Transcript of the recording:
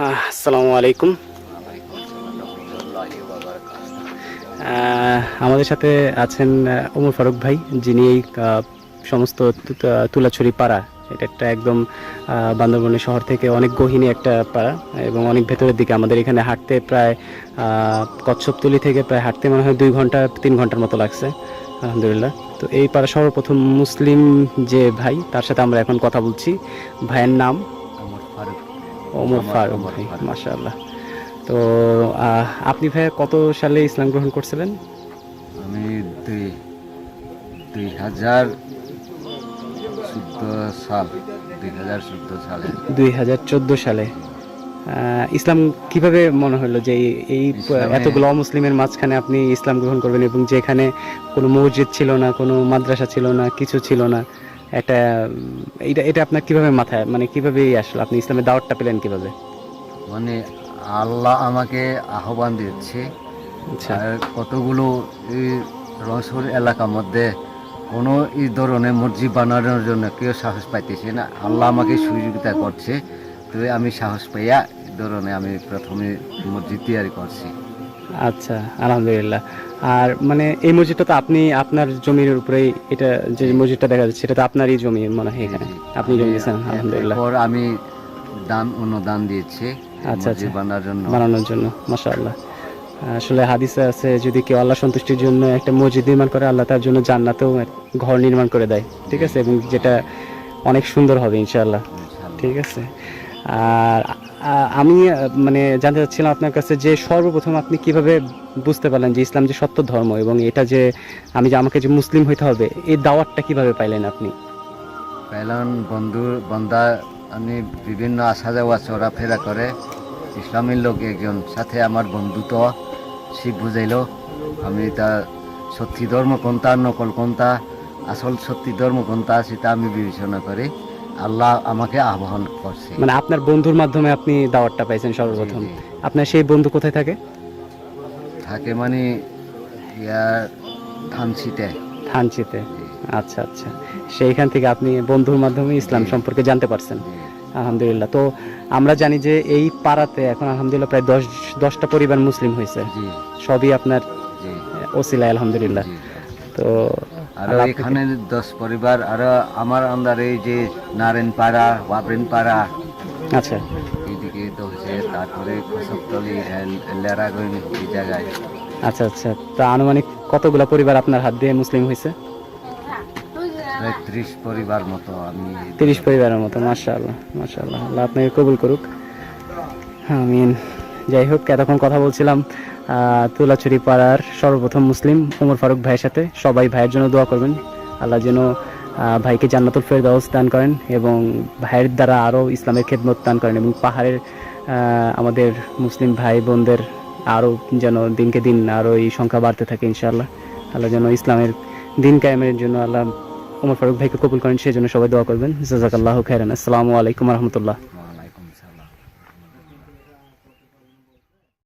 আসসালামু আলাইকুম। আমাদের সাথে আছেন ওমর ফারুক ভাই, যিনি এই সমস্ত তুলাছড়ি পাড়া, এটা একটা একদম বান্দরবনের শহর থেকে অনেক গহীনে একটা পাড়া এবং অনেক ভেতরের দিকে। আমাদের এখানে হাঁটতে প্রায় কচ্ছপতলি থেকে প্রায় হাঁটতে মনে হয় 2 ঘন্টা 3 ঘন্টার মতো লাগছে, আলহামদুলিল্লাহ। তো এই পাড়া সর্বপ্রথম মুসলিম যে ভাই, তার সাথে আমরা এখন কথা বলছি। ভাইয়ের নাম ওমর ফারুক ভাই, মাশাআল্লাহ। তো আপনি ভাইয়া কত সালে ইসলাম গ্রহণ করছিলেন? আমি 2014 সালে 2014 সালে ইসলাম কিভাবে মনে হলো যে এই এতগুলো অমুসলিমের মাঝখানে আপনি ইসলাম গ্রহণ করবেন, এবং যেখানে কোনো মসজিদ ছিল না, কোনো মাদ্রাসা ছিল না, কিছু ছিল না, এটা এটা এটা আপনার কিভাবে মাথায়, মানে কিভাবে আসলে আপনি ইসলামের দাওয়াতটা পেলেন কিভাবে? মানে আল্লাহ আমাকে আহ্বান দিচ্ছে। আচ্ছা, আর কতগুলো এই রংপুর এলাকার মধ্যে কোনো এই ধরনের মসজিদ বানানোর জন্য কেউ সাহস পাইতেছে না। আল্লাহ আমাকে সহযোগিতা করছে, তো আমি সাহস পাইয়া এই ধরনের আমি প্রথমে মসজিদ তৈরি করছি। আচ্ছা, আলহামদুলিল্লাহ। আর মানে এই মসজিদটা তো আপনি আপনার জমির উপরেই, এটা যে মসজিদটা দেখা যাচ্ছে এটা তো আপনারই জমি মনে হয়, এখানে আপনি জমি দিয়েছেন, আলহামদুলিল্লাহ। এরপর আমি অনুদান দিয়েছি আচ্ছা, মসজিদ বানানোর জন্য, মাশাআল্লাহ। আসলে হাদিসে আছে, যদি কেউ আল্লাহ সন্তুষ্টির জন্য একটা মসজিদ নির্মাণ করে, আল্লাহ তার জন্য জান্নাতেও ঘর নির্মাণ করে দেয়, ঠিক আছে, এবং যেটা অনেক সুন্দর হবে ইনশাআল্লাহ, ঠিক আছে। আর আমি মানে জানতে চাচ্ছিলাম আপনার কাছে যে সর্বপ্রথম আপনি কিভাবে বুঝতে পারলেন যে ইসলাম যে সত্য ধর্ম, এবং এটা যে আমাকে যে মুসলিম হইতে হবে, এই দাওয়াতটা কিভাবে পাইলেন আপনি? পেলাম বন্ধা, আমি বিভিন্ন আসা যাওয়া চলাফেরা করে ইসলামের লোক একজন সাথে আমার বন্ধুত্ব শিখ বুঝাইল। আমি তা সত্যি ধর্ম কোনটা, নকল কোনটা, আসল সত্যি ধর্ম কোনটা, সেটা আমি বিবেচনা করি। আল্লাহ আমাকে আহ্বান করছে। মানে আপনার বন্ধুর মাধ্যমে আপনি দাওয়াতটা পাইছেন সর্বপ্রথম? জি, জি। আপনার সেই বন্ধু কোথায় থাকে? থাকে মানে ইয়ার থানসিতে। থানচিতে। আচ্ছা, আচ্ছা। সেইখান থেকে আপনি বন্ধুর মাধ্যমে ইসলাম সম্পর্কে জানতে পারছেন, আলহামদুলিল্লাহ। তো আমরা জানি যে এই পাড়াতে এখন আলহামদুলিল্লাহ প্রায় 10টা পরিবার মুসলিম হয়েছে, জি, সবই আপনার জি, ওসিলায়, আলহামদুলিল্লাহ। জি। তো আরো এখানে 10 পরিবার, আরো আমার আন্দারে যে নারায়ণপাড়া, ওয়াবরিনপাড়া, আচ্ছা, এইদিকে তো হচ্ছে, তারপরে কসবতলি, লেরাগঞ্জ, এই জায়গায় আচ্ছা, আচ্ছা। তা আনুমানিক কতগুলা পরিবার আপনার হাত দিয়ে মুসলিম হয়েছে? প্রায় 30 পরিবার মতো। আমি 30 পরিবারের মতো, মাশাআল্লাহ, মাশাআল্লাহ। আল্লাহ আপনাকে কবুল করুক, আমিন। যাই হোক, এতক্ষণ কথা বলছিলাম তুলাছড়ি পাড়ার সর্বপ্রথম মুসলিম ওমর ফারুক ভাইয়ের সাথে। সবাই ভাইয়ের জন্য দোয়া করবেন, আল্লাহ যেন ভাইকে জান্নাতুল ফেরদাউস দান করেন, এবং ভাইয়ের দ্বারা আরও ইসলামের খেদমত দান করেন, এবং পাহাড়ের আমাদের মুসলিম ভাই বোনদের আরও যেন দিনকে দিন আরও এই সংখ্যা বাড়তে থাকে ইনশাআল্লাহ। আল্লাহ যেন ইসলামের দিন কায়েমের জন্য আল্লাহ ওমর ফারুক ভাইকে কবুল করেন, সেই জন্য সবাই দোয়া করবেন। জাযাকাল্লাহু খাইরান। আসসালামু আলাইকুম রহমতুল্লাহ।